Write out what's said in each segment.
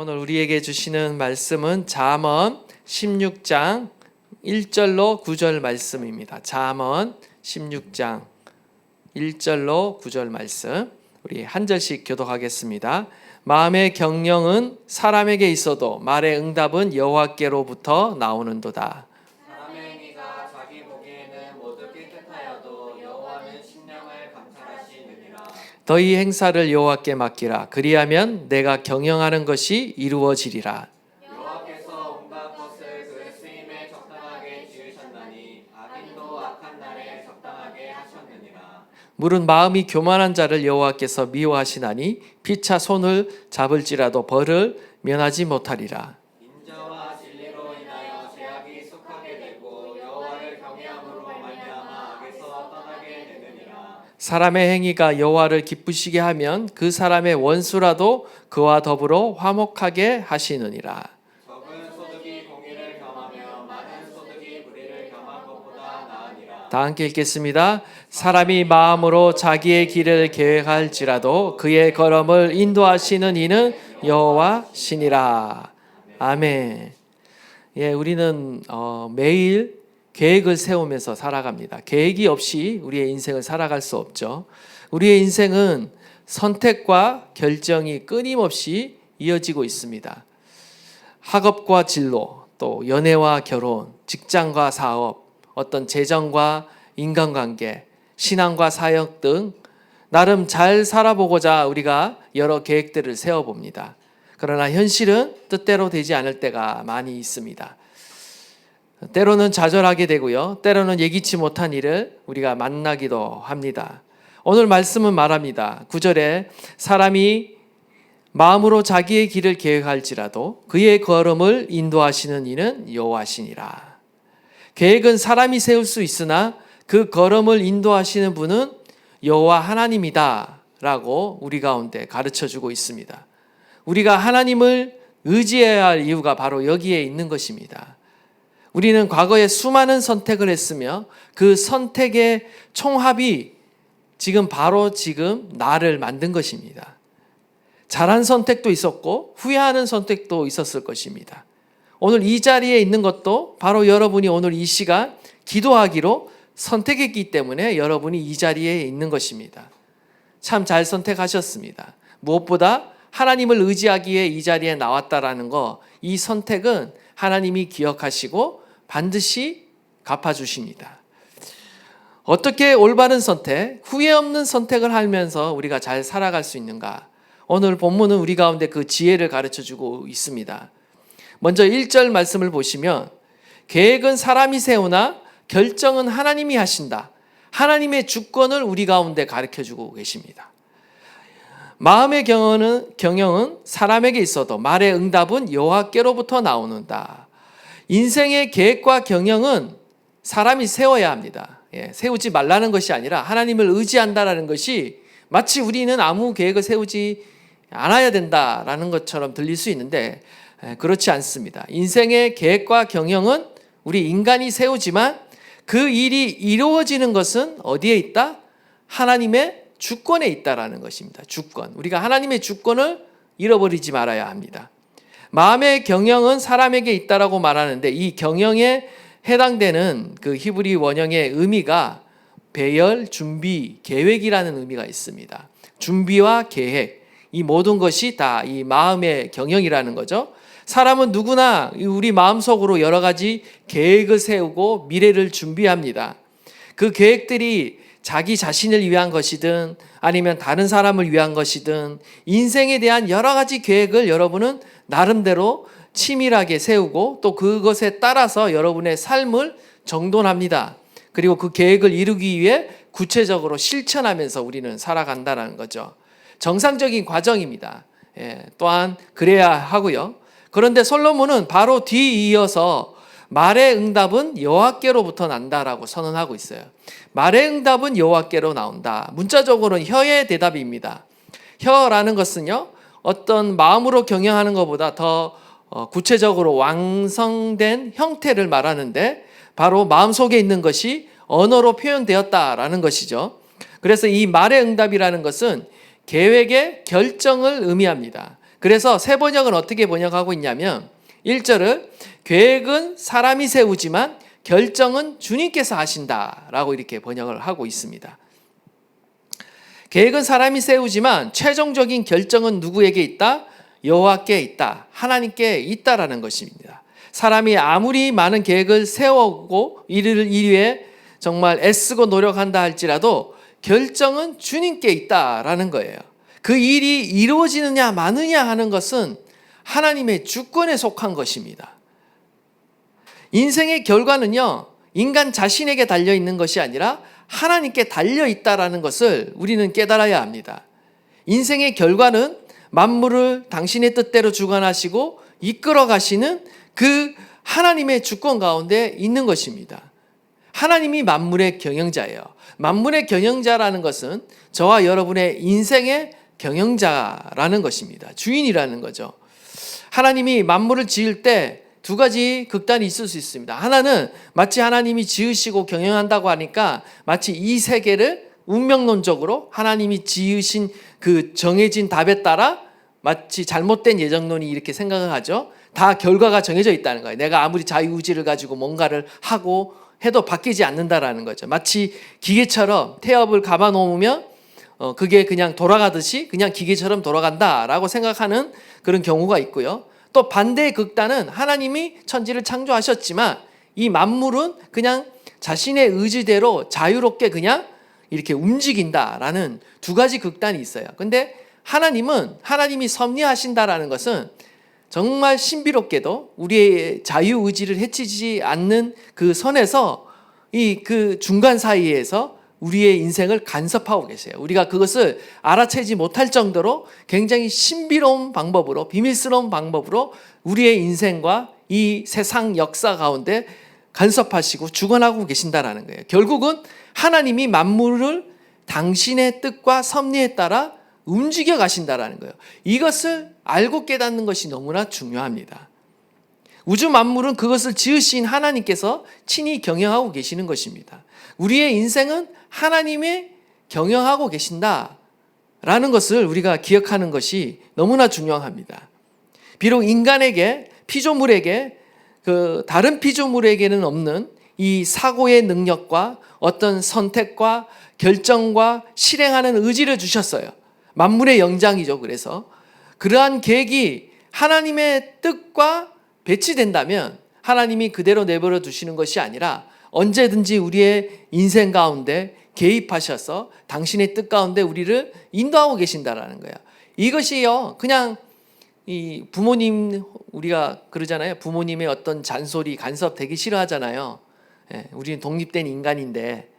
오늘 우리에게 주시는 말씀은 잠언 16장 1절로 9절 말씀입니다. 잠언 16장 1절로 9절 말씀, 우리 한 절씩 교독하겠습니다. 마음의 경영은 사람에게 있어도 말의 응답은 여호와께로부터 나오는도다. 사람의 행위가 자기 보기에는 모두 깨끗하여도 여호와는 심령을 감찰하시느니라. 너희 행사를 여호와께 맡기라. 그리하면 내가 경영하는 것이 이루어지리라. 여호와께서 온갖 것을 그 쓰임에 적당하게 지으셨나니 악인도 악한 날에 적당하게 하셨느니라. 물은 마음이 교만한 자를 여호와께서 미워하시나니 피차 손을 잡을지라도 벌을 면하지 못하리라. 인자와 진리로 인하여 죄악이 속하게 되고 여호와를 경외함으로 말미암아 악에서 떠나게 되느니라. 사람의 행위가 여호와를 기쁘시게 하면 그 사람의 원수라도 그와 더불어 화목하게 하시느니라. 적은 소득이 공의를 겸하며 많은 소득이 불의를 겸한 것보다 나으니라. 다 함께 읽겠습니다. 사람이 마음으로 자기의 길을 계획할지라도 그의 걸음을 인도하시는 이는 여호와시니라. 아멘. 예, 우리는 매일 계획을 세우면서 살아갑니다. 계획이 없이 우리의 인생을 살아갈 수 없죠. 우리의 인생은 선택과 결정이 끊임없이 이어지고 있습니다. 학업과 진로, 또 연애와 결혼, 직장과 사업, 어떤 재정과 인간관계, 신앙과 사역 등 나름 잘 살아보고자 우리가 여러 계획들을 세워봅니다. 그러나 현실은 뜻대로 되지 않을 때가 많이 있습니다. 때로는 좌절하게 되고요. 때로는 예기치 못한 일을 우리가 만나기도 합니다. 오늘 말씀은 말합니다. 9절에 사람이 마음으로 자기의 길을 계획할지라도 그의 걸음을 인도하시는 이는 여호와시니라. 계획은 사람이 세울 수 있으나 그 걸음을 인도하시는 분은 여호와 하나님이다 라고 우리 가운데 가르쳐주고 있습니다. 우리가 하나님을 의지해야 할 이유가 바로 여기에 있는 것입니다. 우리는 과거에 수많은 선택을 했으며 그 선택의 총합이 지금 나를 만든 것입니다. 잘한 선택도 있었고 후회하는 선택도 있었을 것입니다. 오늘 이 자리에 있는 것도 바로 여러분이 오늘 이 시간 기도하기로 선택했기 때문에 여러분이 이 자리에 있는 것입니다. 참 잘 선택하셨습니다. 무엇보다 하나님을 의지하기에 이 자리에 나왔다라는 거, 이 선택은 하나님이 기억하시고 반드시 갚아주십니다. 어떻게 올바른 선택, 후회 없는 선택을 하면서 우리가 잘 살아갈 수 있는가? 오늘 본문은 우리 가운데 그 지혜를 가르쳐주고 있습니다. 먼저 1절 말씀을 보시면 계획은 사람이 세우나 결정은 하나님이 하신다. 하나님의 주권을 우리 가운데 가르쳐주고 계십니다. 마음의 경영은 사람에게 있어도 말의 응답은 여호와께로부터 나오는다. 인생의 계획과 경영은 사람이 세워야 합니다. 세우지 말라는 것이 아니라 하나님을 의지한다라는 것이 마치 우리는 아무 계획을 세우지 않아야 된다라는 것처럼 들릴 수 있는데 그렇지 않습니다. 인생의 계획과 경영은 우리 인간이 세우지만 그 일이 이루어지는 것은 어디에 있다? 하나님의 주권에 있다라는 것입니다. 주권. 우리가 하나님의 주권을 잃어버리지 말아야 합니다. 마음의 경영은 사람에게 있다라고 말하는데 이 경영에 해당되는 그 히브리 원형의 의미가 배열, 준비, 계획이라는 의미가 있습니다. 준비와 계획, 이 모든 것이 다 이 마음의 경영이라는 거죠. 사람은 누구나 우리 마음속으로 여러 가지 계획을 세우고 미래를 준비합니다. 그 계획들이 자기 자신을 위한 것이든 아니면 다른 사람을 위한 것이든 인생에 대한 여러 가지 계획을 여러분은 나름대로 치밀하게 세우고 또 그것에 따라서 여러분의 삶을 정돈합니다. 그리고 그 계획을 이루기 위해 구체적으로 실천하면서 우리는 살아간다는 거죠. 정상적인 과정입니다. 또한 그래야 하고요. 그런데 솔로몬은 바로 뒤이어서 말의 응답은 여호와께로부터 난다라고 선언하고 있어요. 말의 응답은 여호와께로 나온다. 문자적으로는 혀의 대답입니다. 혀라는 것은요, 어떤 마음으로 경영하는 것보다 더 구체적으로 완성된 형태를 말하는데 바로 마음속에 있는 것이 언어로 표현되었다라는 것이죠. 그래서 이 말의 응답이라는 것은 계획의 결정을 의미합니다. 그래서 새 번역은 어떻게 번역하고 있냐면 1절을 계획은 사람이 세우지만 결정은 주님께서 하신다라고 이렇게 번역을 하고 있습니다. 계획은 사람이 세우지만 최종적인 결정은 누구에게 있다? 여호와께 있다. 하나님께 있다라는 것입니다. 사람이 아무리 많은 계획을 세우고 이를 위해 정말 애쓰고 노력한다 할지라도 결정은 주님께 있다라는 거예요. 그 일이 이루어지느냐 마느냐 하는 것은 하나님의 주권에 속한 것입니다. 인생의 결과는요, 인간 자신에게 달려 있는 것이 아니라 하나님께 달려 있다라는 것을 우리는 깨달아야 합니다. 인생의 결과는 만물을 당신의 뜻대로 주관하시고 이끌어 가시는 그 하나님의 주권 가운데 있는 것입니다. 하나님이 만물의 경영자예요. 만물의 경영자라는 것은 저와 여러분의 인생의 경영자라는 것입니다. 주인이라는 거죠. 하나님이 만물을 지을 때 두 가지 극단이 있을 수 있습니다. 하나는 마치 하나님이 지으시고 경영한다고 하니까 마치 이 세계를 운명론적으로 하나님이 지으신 그 정해진 답에 따라 마치 잘못된 예정론이 이렇게 생각을 하죠. 다 결과가 정해져 있다는 거예요. 내가 아무리 자유의지를 가지고 뭔가를 하고 해도 바뀌지 않는다라는 거죠. 마치 기계처럼 태엽을 감아 놓으면 그게 그냥 돌아가듯이 그냥 기계처럼 돌아간다라고 생각하는 그런 경우가 있고요. 또 반대의 극단은 하나님이 천지를 창조하셨지만 이 만물은 그냥 자신의 의지대로 자유롭게 그냥 이렇게 움직인다라는 두 가지 극단이 있어요. 근데 하나님이 섭리하신다라는 것은 정말 신비롭게도 우리의 자유의지를 해치지 않는 그 선에서 그 중간 사이에서 우리의 인생을 간섭하고 계세요. 우리가 그것을 알아채지 못할 정도로 굉장히 신비로운 방법으로, 비밀스러운 방법으로 우리의 인생과 이 세상 역사 가운데 간섭하시고 주관하고 계신다라는 거예요. 결국은 하나님이 만물을 당신의 뜻과 섭리에 따라 움직여 가신다라는 거예요. 이것을 알고 깨닫는 것이 너무나 중요합니다. 우주 만물은 그것을 지으신 하나님께서 친히 경영하고 계시는 것입니다. 우리의 인생은 하나님이 경영하고 계신다라는 것을 우리가 기억하는 것이 너무나 중요합니다. 비록 인간에게, 피조물에게, 다른 피조물에게는 없는 이 사고의 능력과 어떤 선택과 결정과 실행하는 의지를 주셨어요. 만물의 영장이죠. 그래서 그러한 계획이 하나님의 뜻과 배치된다면 하나님이 그대로 내버려 두시는 것이 아니라 언제든지 우리의 인생 가운데 개입하셔서 당신의 뜻 가운데 우리를 인도하고 계신다라는 거예요. 이것이요, 그냥 이 부모님, 우리가 그러잖아요. 부모님의 어떤 잔소리, 간섭 되게 싫어하잖아요. 우리는 독립된 인간인데.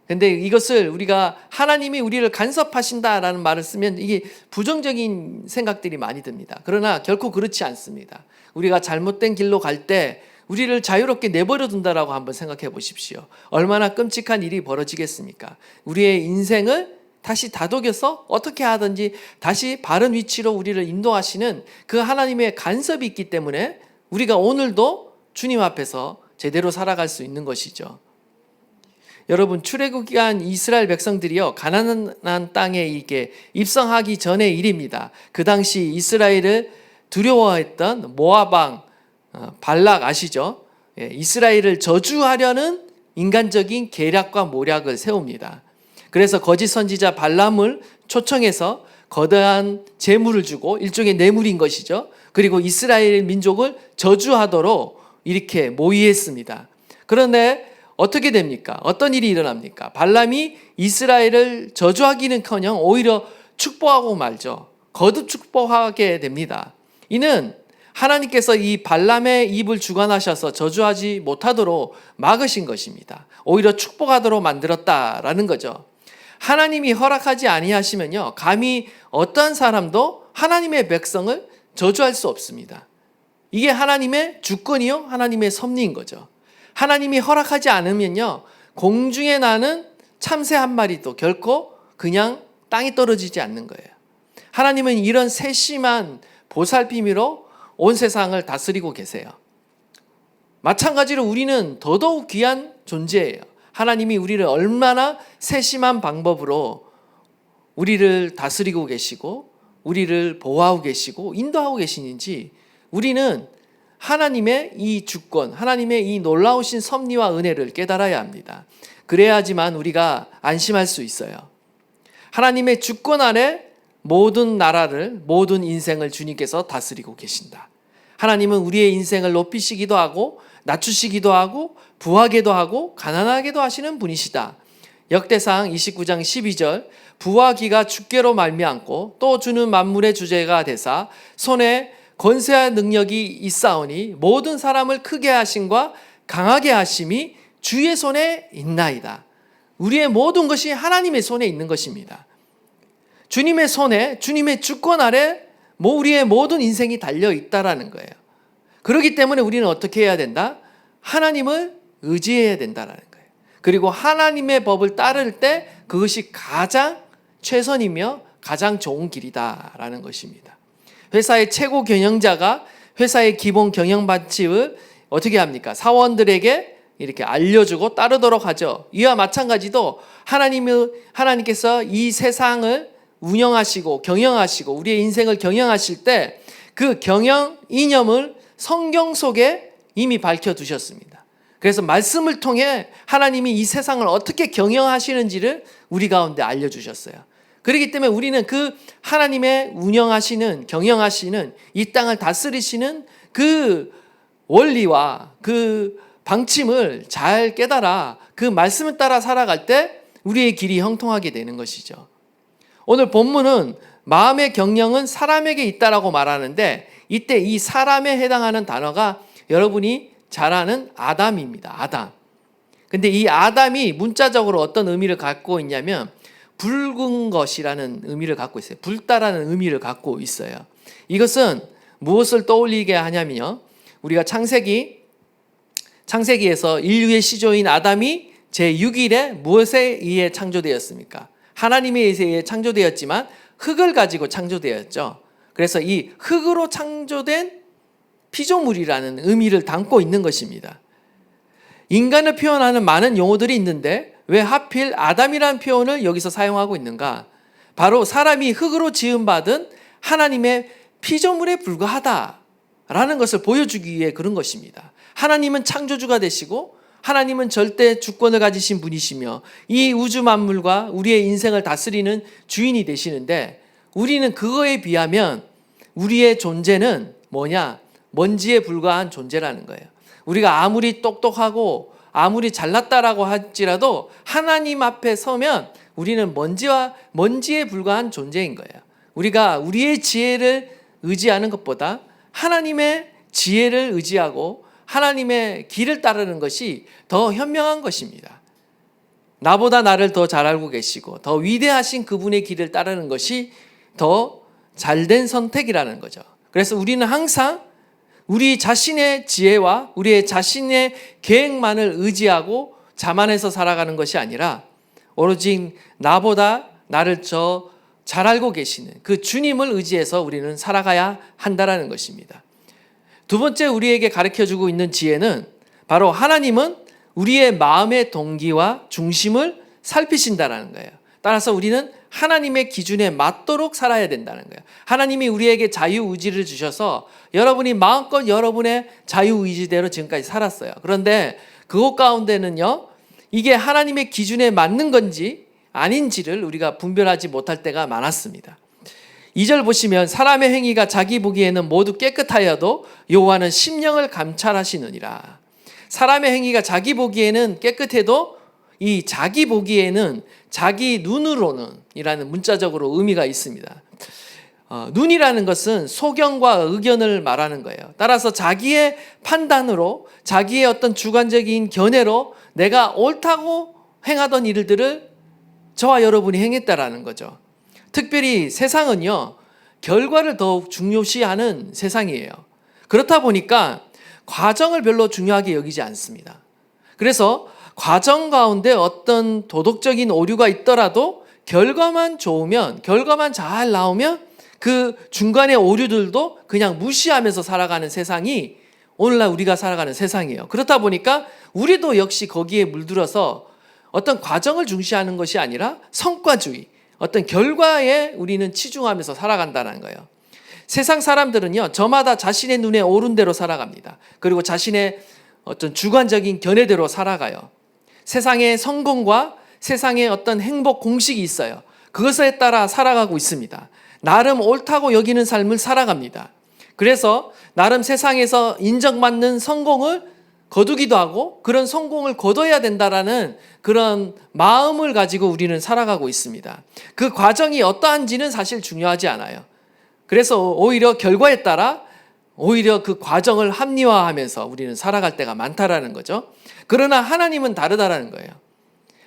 근데 이것을 우리가 하나님이 우리를 간섭하신다라는 말을 쓰면 이게 부정적인 생각들이 많이 듭니다. 그러나 결코 그렇지 않습니다. 우리가 잘못된 길로 갈 때 우리를 자유롭게 내버려 둔다라고 한번 생각해 보십시오. 얼마나 끔찍한 일이 벌어지겠습니까? 우리의 인생을 다시 다독여서 어떻게 하든지 다시 바른 위치로 우리를 인도하시는 그 하나님의 간섭이 있기 때문에 우리가 오늘도 주님 앞에서 제대로 살아갈 수 있는 것이죠. 여러분, 출애굽기한 이스라엘 백성들이요, 가나안 땅에 이게 입성하기 전의 일입니다. 그 당시 이스라엘을 두려워했던 모압 왕 발락 아시죠? 이스라엘을 저주하려는 인간적인 계략과 모략을 세웁니다. 그래서 거짓 선지자 발람을 초청해서 거대한 재물을 주고 일종의 뇌물인 것이죠. 그리고 이스라엘 민족을 저주하도록 이렇게 모의했습니다. 그런데 어떻게 됩니까? 어떤 일이 일어납니까? 발람이 이스라엘을 저주하기는커녕 오히려 축복하고 말죠. 거듭 축복하게 됩니다. 이는 하나님께서 이 발람의 입을 주관하셔서 저주하지 못하도록 막으신 것입니다. 오히려 축복하도록 만들었다라는 거죠. 하나님이 허락하지 아니하시면요, 감히 어떠한 사람도 하나님의 백성을 저주할 수 없습니다. 이게 하나님의 주권이요, 하나님의 섭리인 거죠. 하나님이 허락하지 않으면요, 공중에 나는 참새 한 마리도 결코 그냥 땅에 떨어지지 않는 거예요. 하나님은 이런 세심한 보살핌으로 온 세상을 다스리고 계세요. 마찬가지로 우리는 더더욱 귀한 존재예요. 하나님이 우리를 얼마나 세심한 방법으로 우리를 다스리고 계시고 우리를 보호하고 계시고 인도하고 계시는지 우리는 하나님의 이 주권, 하나님의 이 놀라우신 섭리와 은혜를 깨달아야 합니다. 그래야지만 우리가 안심할 수 있어요. 하나님의 주권 아래 모든 나라를, 모든 인생을 주님께서 다스리고 계신다. 하나님은 우리의 인생을 높이시기도 하고 낮추시기도 하고 부하게도 하고 가난하게도 하시는 분이시다. 역대상 29장 12절 부와 기가 주께로 말미암고 또 주는 만물의 주제가 되사 손에 권세와 능력이 있사오니 모든 사람을 크게 하심과 강하게 하심이 주의 손에 있나이다. 우리의 모든 것이 하나님의 손에 있는 것입니다. 주님의 손에, 주님의 주권 아래 우리의 모든 인생이 달려 있다라는 거예요. 그렇기 때문에 우리는 어떻게 해야 된다? 하나님을 의지해야 된다라는 거예요. 그리고 하나님의 법을 따를 때 그것이 가장 최선이며 가장 좋은 길이다라는 것입니다. 회사의 최고 경영자가 회사의 기본 경영 방침을 어떻게 합니까? 사원들에게 이렇게 알려주고 따르도록 하죠. 이와 마찬가지도 하나님께서 이 세상을 운영하시고 경영하시고 우리의 인생을 경영하실 때 그 경영 이념을 성경 속에 이미 밝혀두셨습니다. 그래서 말씀을 통해 하나님이 이 세상을 어떻게 경영하시는지를 우리 가운데 알려주셨어요. 그렇기 때문에 우리는 그 하나님의 운영하시는 경영하시는 이 땅을 다스리시는 그 원리와 그 방침을 잘 깨달아 그 말씀을 따라 살아갈 때 우리의 길이 형통하게 되는 것이죠. 오늘 본문은 마음의 경영은 사람에게 있다라고 말하는데 이때 이 사람에 해당하는 단어가 여러분이 잘 아는 아담입니다. 아담. 근데 이 아담이 문자적으로 어떤 의미를 갖고 있냐면 붉은 것이라는 의미를 갖고 있어요. 붉다라는 의미를 갖고 있어요. 이것은 무엇을 떠올리게 하냐면요. 우리가 창세기에서 인류의 시조인 아담이 제6일에 무엇에 의해 창조되었습니까? 하나님에 의해 창조되었지만 흙을 가지고 창조되었죠. 그래서 이 흙으로 창조된 피조물이라는 의미를 담고 있는 것입니다. 인간을 표현하는 많은 용어들이 있는데 왜 하필 아담이라는 표현을 여기서 사용하고 있는가? 바로 사람이 흙으로 지음받은 하나님의 피조물에 불과하다라는 것을 보여주기 위해 그런 것입니다. 하나님은 창조주가 되시고 하나님은 절대 주권을 가지신 분이시며 이 우주 만물과 우리의 인생을 다스리는 주인이 되시는데 우리는 그거에 비하면 우리의 존재는 뭐냐? 먼지에 불과한 존재라는 거예요. 우리가 아무리 똑똑하고 아무리 잘났다라고 할지라도 하나님 앞에 서면 우리는 먼지에 불과한 존재인 거예요. 우리가 우리의 지혜를 의지하는 것보다 하나님의 지혜를 의지하고 하나님의 길을 따르는 것이 더 현명한 것입니다. 나보다 나를 더 잘 알고 계시고 더 위대하신 그분의 길을 따르는 것이 더 잘된 선택이라는 거죠. 그래서 우리는 항상 우리 자신의 지혜와 우리의 자신의 계획만을 의지하고 자만해서 살아가는 것이 아니라 오로지 나보다 나를 잘 알고 계시는 그 주님을 의지해서 우리는 살아가야 한다는 것입니다. 두 번째 우리에게 가르쳐주고 있는 지혜는 바로 하나님은 우리의 마음의 동기와 중심을 살피신다는 거예요. 따라서 우리는 하나님의 기준에 맞도록 살아야 된다는 거예요. 하나님이 우리에게 자유의지를 주셔서 여러분이 마음껏 여러분의 자유의지대로 지금까지 살았어요. 그런데 그것 가운데는요, 이게 하나님의 기준에 맞는 건지 아닌지를 우리가 분별하지 못할 때가 많았습니다. 2절 보시면 사람의 행위가 자기 보기에는 모두 깨끗하여도 여호와는 심령을 감찰하시느니라. 사람의 행위가 자기 보기에는 깨끗해도 이 자기 보기에는 자기 눈으로는 이라는 문자적으로 의미가 있습니다. 눈이라는 것은 소견과 의견을 말하는 거예요. 따라서 자기의 판단으로 자기의 어떤 주관적인 견해로 내가 옳다고 행하던 일들을 저와 여러분이 행했다라는 거죠. 특별히 세상은요, 결과를 더욱 중요시하는 세상이에요. 그렇다 보니까 과정을 별로 중요하게 여기지 않습니다. 그래서 과정 가운데 어떤 도덕적인 오류가 있더라도 결과만 좋으면, 결과만 잘 나오면 그 중간의 오류들도 그냥 무시하면서 살아가는 세상이 오늘날 우리가 살아가는 세상이에요. 그렇다 보니까 우리도 역시 거기에 물들어서 어떤 과정을 중시하는 것이 아니라 성과주의, 어떤 결과에 우리는 치중하면서 살아간다는 거예요. 세상 사람들은요, 저마다 자신의 눈에 오른 대로 살아갑니다. 그리고 자신의 어떤 주관적인 견해대로 살아가요. 세상의 성공과 세상의 어떤 행복 공식이 있어요. 그것에 따라 살아가고 있습니다. 나름 옳다고 여기는 삶을 살아갑니다. 그래서 나름 세상에서 인정받는 성공을 거두기도 하고 그런 성공을 거둬야 된다라는 그런 마음을 가지고 우리는 살아가고 있습니다. 그 과정이 어떠한지는 사실 중요하지 않아요. 그래서 오히려 결과에 따라 오히려 그 과정을 합리화하면서 우리는 살아갈 때가 많다라는 거죠. 그러나 하나님은 다르다라는 거예요.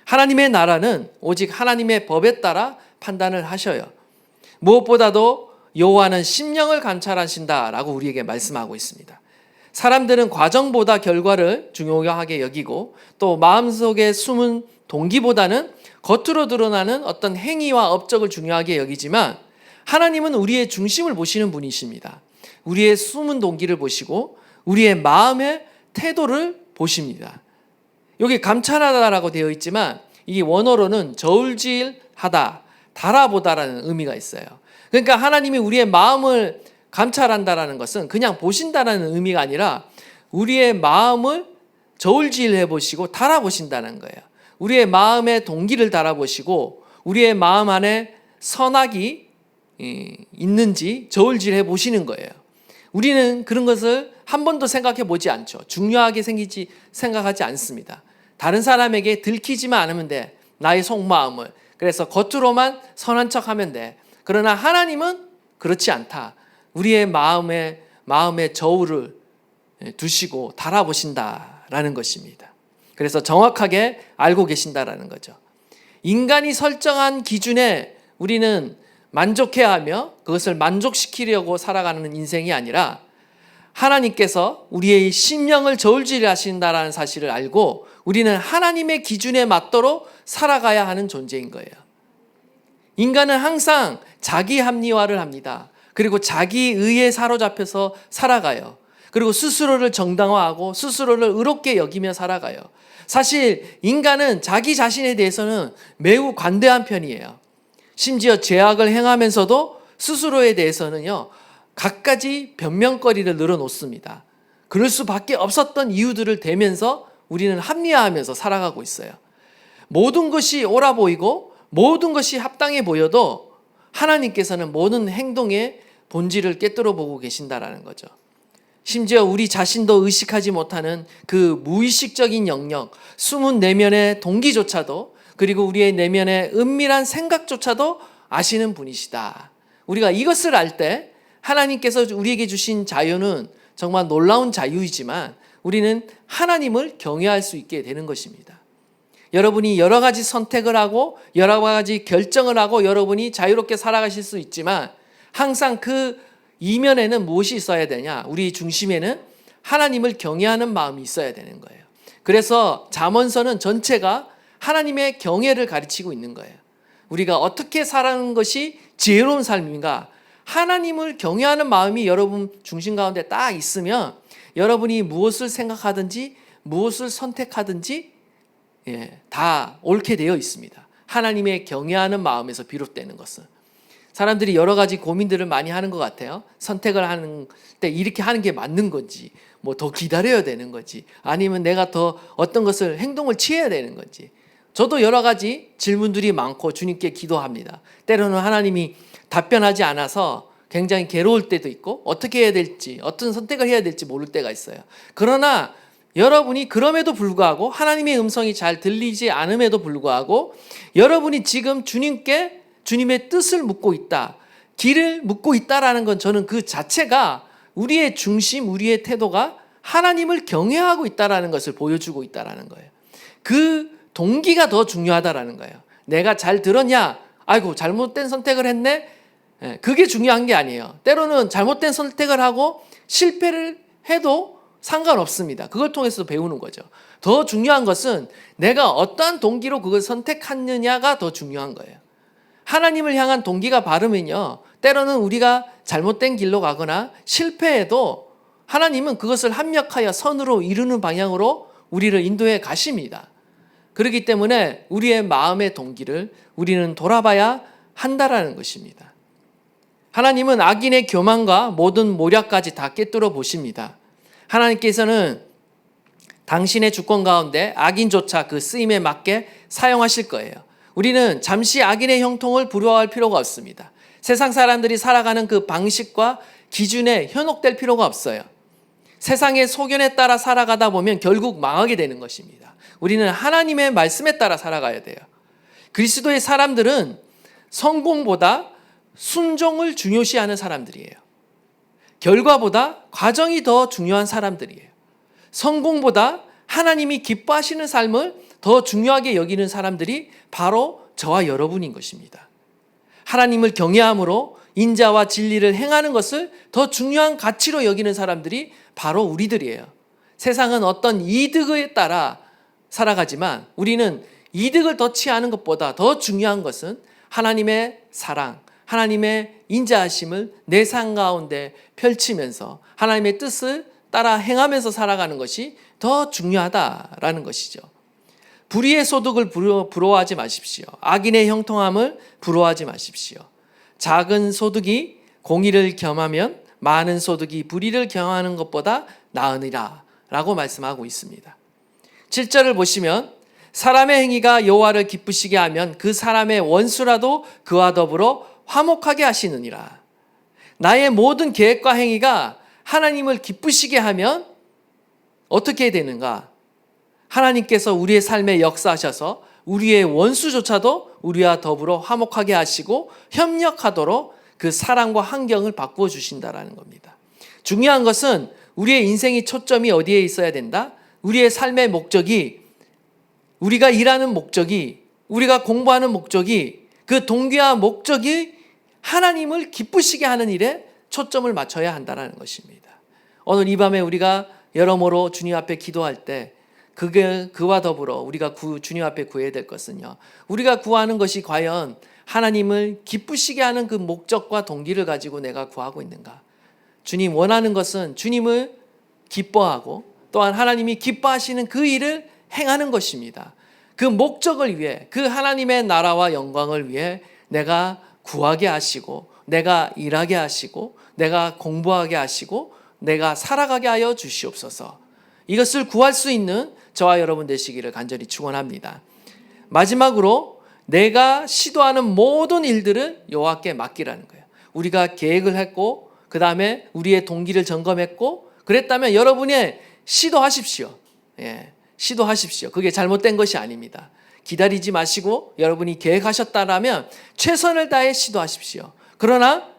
하나님의 나라는 오직 하나님의 법에 따라 판단을 하셔요. 무엇보다도 여호와는 심령을 관찰하신다라고 우리에게 말씀하고 있습니다. 사람들은 과정보다 결과를 중요하게 여기고 또 마음속에 숨은 동기보다는 겉으로 드러나는 어떤 행위와 업적을 중요하게 여기지만 하나님은 우리의 중심을 보시는 분이십니다. 우리의 숨은 동기를 보시고 우리의 마음의 태도를 보십니다. 여기 감찰하다라고 되어 있지만 이 원어로는 저울질하다, 달아보다라는 의미가 있어요. 그러니까 하나님이 우리의 마음을 감찰한다라는 것은 그냥 보신다라는 의미가 아니라 우리의 마음을 저울질해 보시고 달아보신다는 거예요. 우리의 마음의 동기를 달아보시고 우리의 마음 안에 선악이 있는지 저울질해 보시는 거예요. 우리는 그런 것을 한 번도 생각해 보지 않죠. 중요하게 생각하지 않습니다. 다른 사람에게 들키지만 않으면 돼. 나의 속마음을. 그래서 겉으로만 선한 척하면 돼. 그러나 하나님은 그렇지 않다. 우리의 마음에 저울을 두시고 달아보신다라는 것입니다. 그래서 정확하게 알고 계신다라는 거죠. 인간이 설정한 기준에 우리는 만족해하며 그것을 만족시키려고 살아가는 인생이 아니라 하나님께서 우리의 심령을 저울질하신다라는 사실을 알고 우리는 하나님의 기준에 맞도록 살아가야 하는 존재인 거예요. 인간은 항상 자기 합리화를 합니다. 그리고 자기 의에 사로잡혀서 살아가요. 그리고 스스로를 정당화하고 스스로를 의롭게 여기며 살아가요. 사실 인간은 자기 자신에 대해서는 매우 관대한 편이에요. 심지어 죄악을 행하면서도 스스로에 대해서는요, 갖가지 변명거리를 늘어놓습니다. 그럴 수밖에 없었던 이유들을 대면서 우리는 합리화하면서 살아가고 있어요. 모든 것이 옳아 보이고 모든 것이 합당해 보여도 하나님께서는 모든 행동의 본질을 꿰뚫어 보고 계신다라는 거죠. 심지어 우리 자신도 의식하지 못하는 그 무의식적인 영역, 숨은 내면의 동기조차도 그리고 우리의 내면의 은밀한 생각조차도 아시는 분이시다. 우리가 이것을 알 때 하나님께서 우리에게 주신 자유는 정말 놀라운 자유이지만 우리는 하나님을 경외할 수 있게 되는 것입니다. 여러분이 여러 가지 선택을 하고 여러 가지 결정을 하고 여러분이 자유롭게 살아가실 수 있지만 항상 그 이면에는 무엇이 있어야 되냐? 우리 중심에는 하나님을 경외하는 마음이 있어야 되는 거예요. 그래서 잠언서는 전체가 하나님의 경외를 가르치고 있는 거예요. 우리가 어떻게 살아가는 것이 지혜로운 삶인가? 하나님을 경외하는 마음이 여러분 중심 가운데 딱 있으면 여러분이 무엇을 생각하든지 무엇을 선택하든지 다 옳게 되어 있습니다. 하나님의 경외하는 마음에서 비롯되는 것은. 사람들이 여러 가지 고민들을 많이 하는 것 같아요. 선택을 하는 때 이렇게 하는 게 맞는 건지, 뭐 더 기다려야 되는 건지, 아니면 내가 더 어떤 것을 행동을 취해야 되는 건지. 저도 여러 가지 질문들이 많고 주님께 기도합니다. 때로는 하나님이 답변하지 않아서 굉장히 괴로울 때도 있고 어떻게 해야 될지, 어떤 선택을 해야 될지 모를 때가 있어요. 그러나 여러분이 그럼에도 불구하고 하나님의 음성이 잘 들리지 않음에도 불구하고 여러분이 지금 주님께 주님의 뜻을 묻고 있다, 길을 묻고 있다라는 건 저는 그 자체가 우리의 중심, 우리의 태도가 하나님을 경외하고 있다라는 것을 보여주고 있다라는 거예요. 그 동기가 더 중요하다라는 거예요. 내가 잘 들었냐? 아이고 잘못된 선택을 했네? 그게 중요한 게 아니에요. 때로는 잘못된 선택을 하고 실패를 해도 상관없습니다. 그걸 통해서 배우는 거죠. 더 중요한 것은 내가 어떠한 동기로 그걸 선택했느냐가 더 중요한 거예요. 하나님을 향한 동기가 바르면요, 때로는 우리가 잘못된 길로 가거나 실패해도 하나님은 그것을 합력하여 선으로 이루는 방향으로 우리를 인도해 가십니다. 그렇기 때문에 우리의 마음의 동기를 우리는 돌아봐야 한다라는 것입니다. 하나님은 악인의 교만과 모든 모략까지 다 꿰뚫어 보십니다. 하나님께서는 당신의 주권 가운데 악인조차 그 쓰임에 맞게 사용하실 거예요. 우리는 잠시 악인의 형통을 부러워할 필요가 없습니다. 세상 사람들이 살아가는 그 방식과 기준에 현혹될 필요가 없어요. 세상의 소견에 따라 살아가다 보면 결국 망하게 되는 것입니다. 우리는 하나님의 말씀에 따라 살아가야 돼요. 그리스도의 사람들은 성공보다 순종을 중요시하는 사람들이에요. 결과보다 과정이 더 중요한 사람들이에요. 성공보다 하나님이 기뻐하시는 삶을 더 중요하게 여기는 사람들이 바로 저와 여러분인 것입니다. 하나님을 경외함으로 인자와 진리를 행하는 것을 더 중요한 가치로 여기는 사람들이 바로 우리들이에요. 세상은 어떤 이득에 따라 살아가지만 우리는 이득을 더 취하는 것보다 더 중요한 것은 하나님의 사랑, 하나님의 인자하심을 내 삶 가운데 펼치면서 하나님의 뜻을 따라 행하면서 살아가는 것이 더 중요하다라는 것이죠. 불의의 소득을 부러워하지 마십시오. 악인의 형통함을 부러워하지 마십시오. 작은 소득이 공의를 겸하면 많은 소득이 불의를 경하는 것보다 나으니라 라고 말씀하고 있습니다. 7절을 보시면 사람의 행위가 여호와를 기쁘시게 하면 그 사람의 원수라도 그와 더불어 화목하게 하시느니라. 나의 모든 계획과 행위가 하나님을 기쁘시게 하면 어떻게 되는가? 하나님께서 우리의 삶에 역사하셔서 우리의 원수조차도 우리와 더불어 화목하게 하시고 협력하도록 그 사랑과 환경을 바꾸어 주신다라는 겁니다. 중요한 것은 우리의 인생의 초점이 어디에 있어야 된다? 우리의 삶의 목적이, 우리가 일하는 목적이, 우리가 공부하는 목적이, 그 동기와 목적이 하나님을 기쁘시게 하는 일에 초점을 맞춰야 한다는 것입니다. 오늘 이 밤에 우리가 여러모로 주님 앞에 기도할 때 그와 더불어 우리가 주님 앞에 구해야 될 것은요, 우리가 구하는 것이 과연 하나님을 기쁘시게 하는 그 목적과 동기를 가지고 내가 구하고 있는가? 주님 원하는 것은 주님을 기뻐하고 또한 하나님이 기뻐하시는 그 일을 행하는 것입니다. 그 목적을 위해, 그 하나님의 나라와 영광을 위해 내가 구하게 하시고, 내가 일하게 하시고, 내가 공부하게 하시고, 내가 살아가게 하여 주시옵소서. 이것을 구할 수 있는 저와 여러분 되시기를 간절히 축원합니다. 마지막으로 내가 시도하는 모든 일들을 여호와께 맡기라는 거예요. 우리가 계획을 했고 그 다음에 우리의 동기를 점검했고 그랬다면 여러분이 시도하십시오. 시도하십시오. 그게 잘못된 것이 아닙니다. 기다리지 마시고 여러분이 계획하셨다라면 최선을 다해 시도하십시오. 그러나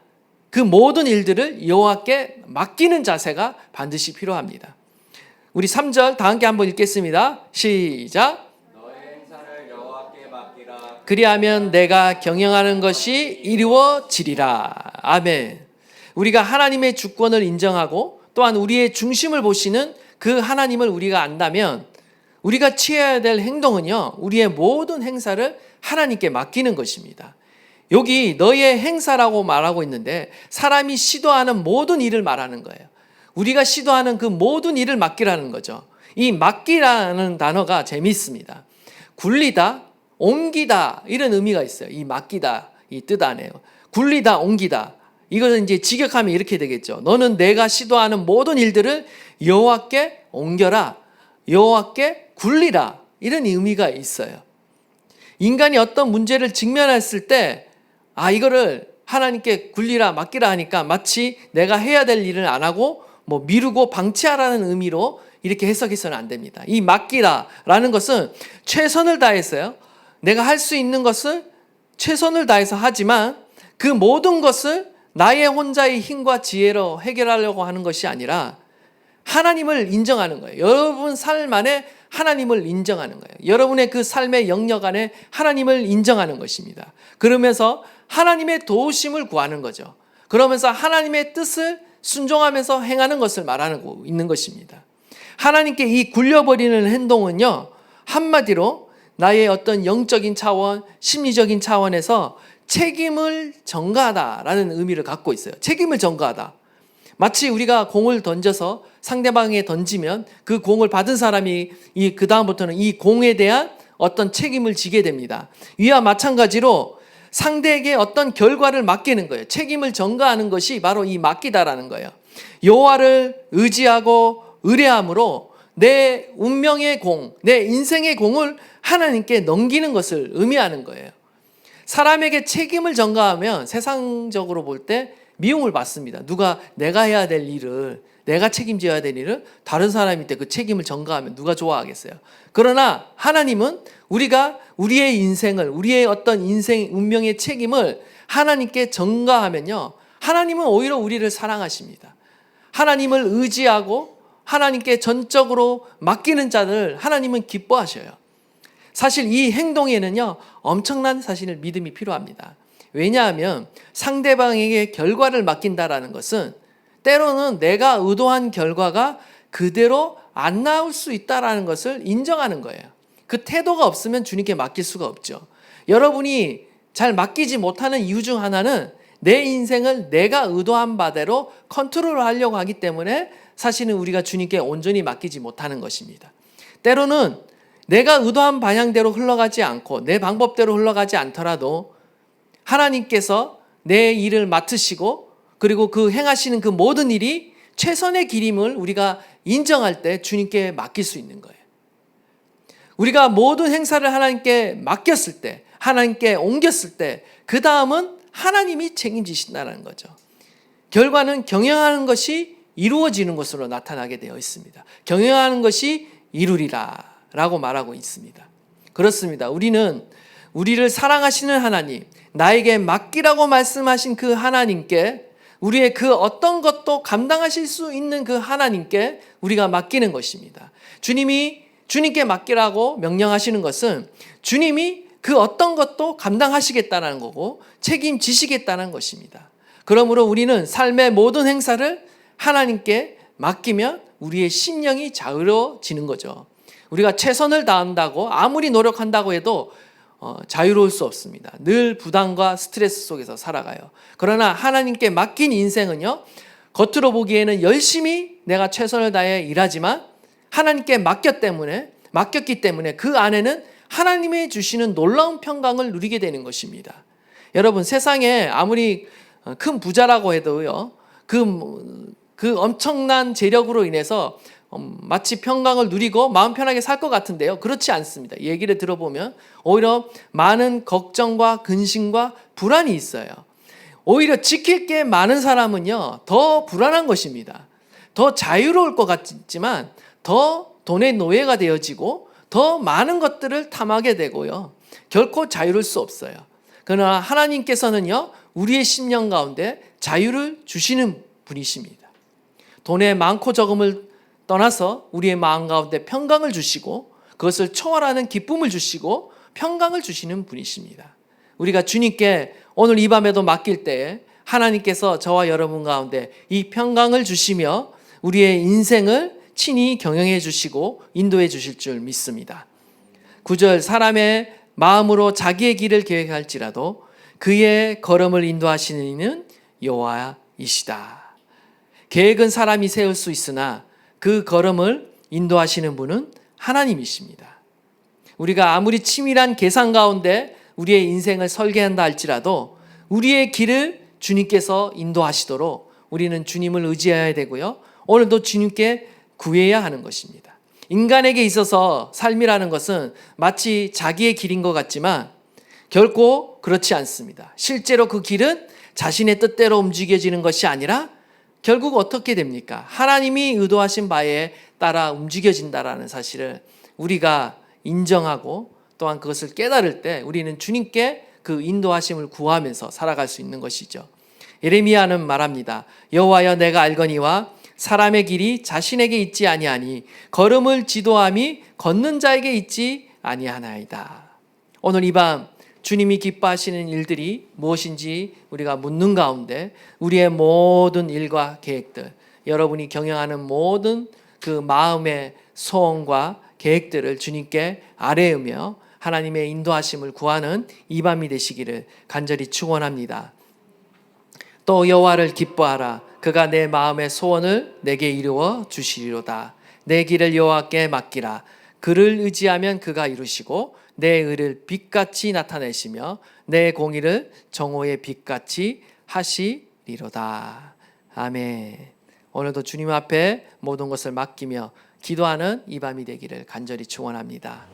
그 모든 일들을 여호와께 맡기는 자세가 반드시 필요합니다. 우리 3절 다 함께 한번 읽겠습니다. 시작. 너의 행사를 여호와께 맡기라. 그리하면 내가 경영하는 것이 이루어지리라. 아멘. 우리가 하나님의 주권을 인정하고 또한 우리의 중심을 보시는 그 하나님을 우리가 안다면 우리가 취해야 될 행동은요, 우리의 모든 행사를 하나님께 맡기는 것입니다. 여기 너의 행사라고 말하고 있는데 사람이 시도하는 모든 일을 말하는 거예요. 우리가 시도하는 그 모든 일을 맡기라는 거죠. 이 맡기라는 단어가 재미있습니다. 굴리다, 옮기다 이런 의미가 있어요. 이 맡기다 이 뜻 안에요. 굴리다, 옮기다. 이것은 이제 직역하면 이렇게 되겠죠. 너는 내가 시도하는 모든 일들을 여호와께 옮겨라, 여호와께 굴리라 이런 의미가 있어요. 인간이 어떤 문제를 직면했을 때 이거를 하나님께 굴리라, 맡기라 하니까 마치 내가 해야 될 일을 안 하고 미루고 방치하라는 의미로 이렇게 해석해서는 안 됩니다. 이 맡기라라는 것은 최선을 다해서요, 내가 할 수 있는 것을 최선을 다해서 하지만 그 모든 것을 나의 혼자의 힘과 지혜로 해결하려고 하는 것이 아니라 하나님을 인정하는 거예요. 여러분 삶 안에 하나님을 인정하는 거예요. 여러분의 그 삶의 영역 안에 하나님을 인정하는 것입니다. 그러면서 하나님의 도우심을 구하는 거죠. 그러면서 하나님의 뜻을 순종하면서 행하는 것을 말하고 있는 것입니다. 하나님께 이 굴려버리는 행동은요, 한마디로 나의 어떤 영적인 차원, 심리적인 차원에서 책임을 전가하다라는 의미를 갖고 있어요. 책임을 전가하다. 마치 우리가 공을 던져서 상대방에 던지면 그 공을 받은 사람이 그 다음부터는 이 공에 대한 어떤 책임을 지게 됩니다. 이와 마찬가지로 상대에게 어떤 결과를 맡기는 거예요. 책임을 전가하는 것이 바로 이 맡기다라는 거예요. 여호와를 의지하고 의뢰함으로 내 운명의 공, 내 인생의 공을 하나님께 넘기는 것을 의미하는 거예요. 사람에게 책임을 전가하면 세상적으로 볼 때 미움을 받습니다. 누가 내가 해야 될 일을, 내가 책임져야 될 일을 다른 사람한테 그 책임을 전가하면 누가 좋아하겠어요. 그러나 하나님은 우리가 우리의 인생을, 우리의 어떤 인생 운명의 책임을 하나님께 전가하면요, 하나님은 오히려 우리를 사랑하십니다. 하나님을 의지하고 하나님께 전적으로 맡기는 자들 하나님은 기뻐하셔요. 사실 이 행동에는요, 엄청난 사실 믿음이 필요합니다. 왜냐하면 상대방에게 결과를 맡긴다라는 것은 때로는 내가 의도한 결과가 그대로 안 나올 수 있다라는 것을 인정하는 거예요. 그 태도가 없으면 주님께 맡길 수가 없죠. 여러분이 잘 맡기지 못하는 이유 중 하나는 내 인생을 내가 의도한 바대로 컨트롤하려고 하기 때문에 사실은 우리가 주님께 온전히 맡기지 못하는 것입니다. 때로는 내가 의도한 방향대로 흘러가지 않고 내 방법대로 흘러가지 않더라도 하나님께서 내 일을 맡으시고 그리고 그 행하시는 그 모든 일이 최선의 길임을 우리가 인정할 때 주님께 맡길 수 있는 거예요. 우리가 모든 행사를 하나님께 맡겼을 때, 하나님께 옮겼을 때, 그 다음은 하나님이 책임지신다는 거죠. 결과는 경영하는 것이 이루어지는 것으로 나타나게 되어 있습니다. 경영하는 것이 이루리라 라고 말하고 있습니다. 그렇습니다. 우리는 우리를 사랑하시는 하나님, 나에게 맡기라고 말씀하신 그 하나님께, 우리의 그 어떤 것도 감당하실 수 있는 그 하나님께 우리가 맡기는 것입니다. 주님께 맡기라고 명령하시는 것은 주님이 그 어떤 것도 감당하시겠다는 거고 책임지시겠다는 것입니다. 그러므로 우리는 삶의 모든 행사를 하나님께 맡기면 우리의 심령이 자유로워지는 거죠. 우리가 최선을 다한다고 아무리 노력한다고 해도 자유로울 수 없습니다. 늘 부담과 스트레스 속에서 살아가요. 그러나 하나님께 맡긴 인생은요, 겉으로 보기에는 열심히 내가 최선을 다해 일하지만 하나님께 맡겼기 때문에 그 안에는 하나님이 주시는 놀라운 평강을 누리게 되는 것입니다. 여러분, 세상에 아무리 큰 부자라고 해도요, 그 엄청난 재력으로 인해서 마치 평강을 누리고 마음 편하게 살 것 같은데요, 그렇지 않습니다. 얘기를 들어보면 오히려 많은 걱정과 근심과 불안이 있어요. 오히려 지킬 게 많은 사람은요, 더 불안한 것입니다. 더 자유로울 것 같지만 더 돈의 노예가 되어지고 더 많은 것들을 탐하게 되고요, 결코 자유로울 수 없어요. 그러나 하나님께서는요, 우리의 심령 가운데 자유를 주시는 분이십니다. 돈의 많고 적음을 떠나서 우리의 마음 가운데 평강을 주시고 그것을 초월하는 기쁨을 주시고 평강을 주시는 분이십니다. 우리가 주님께 오늘 이 밤에도 맡길 때에 하나님께서 저와 여러분 가운데 이 평강을 주시며 우리의 인생을 친히 경영해 주시고 인도해 주실 줄 믿습니다. 9절, 사람의 마음으로 자기의 길을 계획할지라도 그의 걸음을 인도하시는 이는 여호와이시다. 계획은 사람이 세울 수 있으나 그 걸음을 인도하시는 분은 하나님이십니다. 우리가 아무리 치밀한 계산 가운데 우리의 인생을 설계한다 할지라도 우리의 길을 주님께서 인도하시도록 우리는 주님을 의지해야 되고요, 오늘도 주님께 구해야 하는 것입니다. 인간에게 있어서 삶이라는 것은 마치 자기의 길인 것 같지만 결코 그렇지 않습니다. 실제로 그 길은 자신의 뜻대로 움직여지는 것이 아니라 결국 어떻게 됩니까? 하나님이 의도하신 바에 따라 움직여진다라는 사실을 우리가 인정하고 또한 그것을 깨달을 때 우리는 주님께 그 인도하심을 구하면서 살아갈 수 있는 것이죠. 예레미야는 말합니다. 여호와여, 내가 알거니와 사람의 길이 자신에게 있지 아니하니 걸음을 지도함이 걷는 자에게 있지 아니하나이다. 오늘 이 밤 주님이 기뻐하시는 일들이 무엇인지 우리가 묻는 가운데 우리의 모든 일과 계획들, 여러분이 경영하는 모든 그 마음의 소원과 계획들을 주님께 아뢰으며 하나님의 인도하심을 구하는 이 밤이 되시기를 간절히 축원합니다. 또 여호와를 기뻐하라. 그가 내 마음의 소원을 내게 이루어 주시리로다. 내 길을 여호와께 맡기라. 그를 의지하면 그가 이루시고 내 의를 빛같이 나타내시며 내 공의를 정오의 빛같이 하시리로다. 아멘. 오늘도 주님 앞에 모든 것을 맡기며 기도하는 이 밤이 되기를 간절히 축원합니다.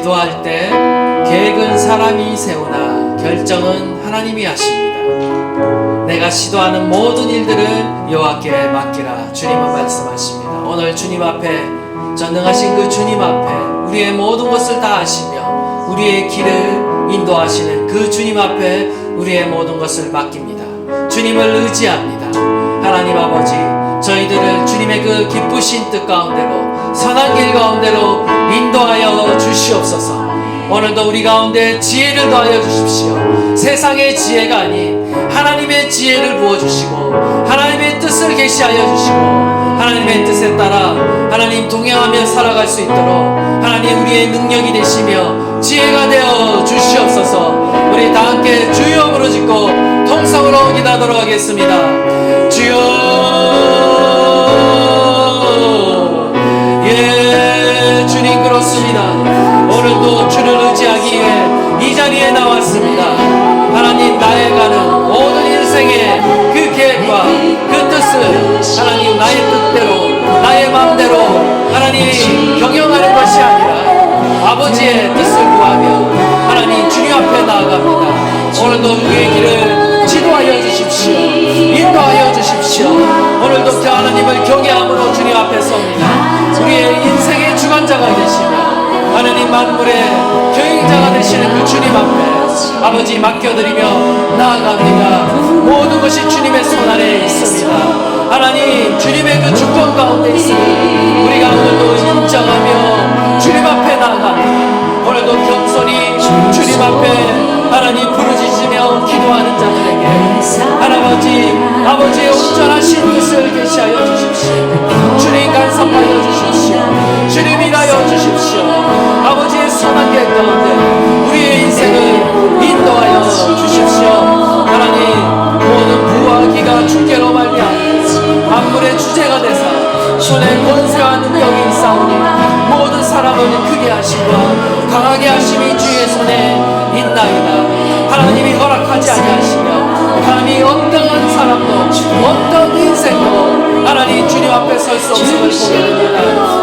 기도할 때 계획은 사람이 세우나 결정은 하나님이 하십니다. 내가 시도하는 모든 일들을 여호와께 맡기라. 주님은 말씀하십니다. 오늘 주님 앞에, 전능하신 그 주님 앞에 우리의 모든 것을 다 아시며 우리의 길을 인도하시는 그 주님 앞에 우리의 모든 것을 맡깁니다. 주님을 의지합니다. 하나님 아버지, 저희들을 주님의 그 기쁘신 뜻 가운데로, 선한 길 가운데로 인도하여 주시옵소서. 오늘도 우리 가운데 지혜를 더하여 주십시오. 세상의 지혜가 아닌 하나님의 지혜를 부어주시고 하나님의 뜻을 계시하여 주시고 하나님의 뜻에 따라 하나님 동행하며 살아갈 수 있도록 하나님 우리의 능력이 되시며 지혜가 되어 주시옵소서. 우리 다 함께 주여 부르짖고 통성으로 기도하도록 하겠습니다. 주여, 예, 주님 그렇습니다. 오늘도 주를 의지하기 위해 이 자리에 나왔습니다. 하나님, 나의 가는 모든 인생의 그 계획과 그 뜻을 하나님 나의 뜻대로, 나의 마음대로 하나님 경영하는 것이 아니라 아버지의 뜻을 구하며 하나님 주님 앞에 나아갑니다. 오늘도 우리의 길을 지도하여 주십시오. 인도하여 주십시오. 오늘도 그 하나님을 경외함으로 주님 앞에 섭니다. 우리의 인생의 주관자가 되시며 하나님 만물의 경영자가 되시는 그 주님 앞에 아버지 맡겨드리며 나아갑니다. 모든 것이 주님의 손 안에 있습니다. 하나님 주님의 그 주권 가운데 있으니 우리가 오늘도 인정하며 주님 앞에 나아갑니다. 오늘도 겸손히 주님 앞에 하나님 부르짖으며 기도하는 자들에게 아버지의 온전하신 뜻을 계시하여 주십시오. 주님 간섭하여 주십시오. 주님 일하여 주십시오. 아버지의 선한 길 가운데 우리의 인생을 인도하여 주십시오. 하나님, 모든 부와 기가 주께로 말미암아 만물의 주제가 되사 손에 권세와 능력이 있사오니 모든 사람을 크게 하시고 강하게 하심이 주의 손에 있나이다. 하나님이 허락하지 아니하시며 하나님이 어떠한 사람도 어떤 인생도 하나님 주님 앞에 설 수 없음을 보게 됩니다.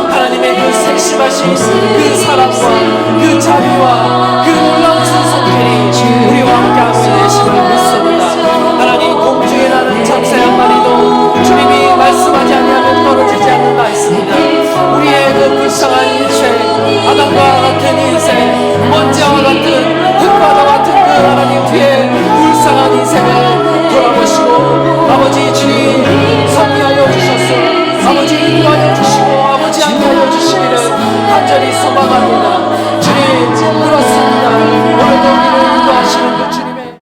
하나님의 그 색심하신 그